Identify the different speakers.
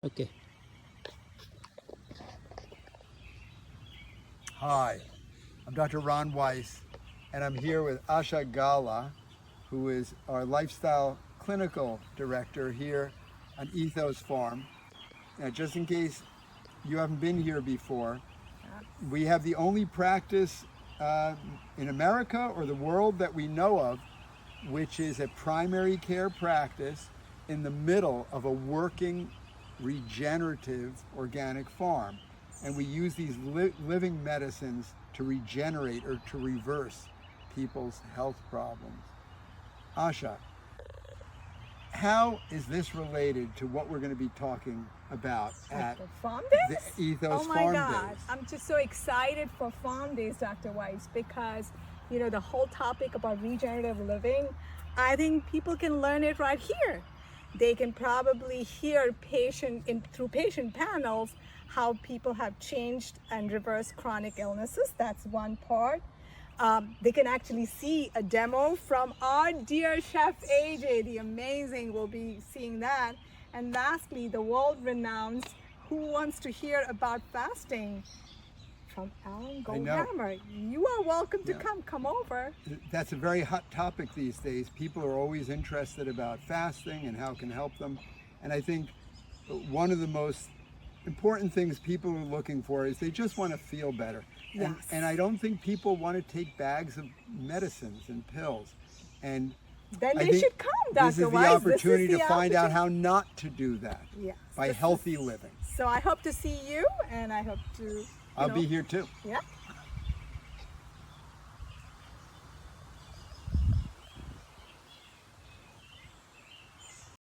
Speaker 1: Okay.
Speaker 2: Hi, I'm Dr. Ron Weiss, and I'm here with Asha Gala, who is our lifestyle clinical director here on Ethos Farm. Now, just in case you haven't been here before, we have the only practice in America or the world that we know of, which is a primary care practice in the middle of a working regenerative organic farm. And we use these living medicines to regenerate or to reverse people's health problems. Asha, how is this related to what we're going to be talking about at
Speaker 3: the Farm
Speaker 2: the
Speaker 3: Days?
Speaker 2: Ethos
Speaker 3: Oh my
Speaker 2: Farm
Speaker 3: God.
Speaker 2: Days?
Speaker 3: I'm just so excited for Farm Days, Dr. Weiss, because the whole topic about regenerative living, I think people can learn it right here. They can probably hear through patient panels how people have changed and reversed chronic illnesses. That's one part. They can actually see a demo from our dear chef AJ, the amazing. We'll be seeing that. And lastly, the world-renowned Who Wants to Hear About Fasting from Alan Goldhammer. You are welcome to come over.
Speaker 2: That's a very hot topic these days. People are always interested about fasting and how it can help them. And I think one of the most important things people are looking for is they just want to feel better.
Speaker 3: Yes.
Speaker 2: And I don't think people want to take bags of medicines and pills. And
Speaker 3: Then
Speaker 2: I
Speaker 3: they
Speaker 2: think
Speaker 3: should come, Dr.
Speaker 2: this is the
Speaker 3: Weiss.
Speaker 2: opportunity to find out how not to do that
Speaker 3: Yes,
Speaker 2: by healthy living.
Speaker 3: So I hope to see you, and I hope to.
Speaker 2: I'll be here too.
Speaker 3: Yeah.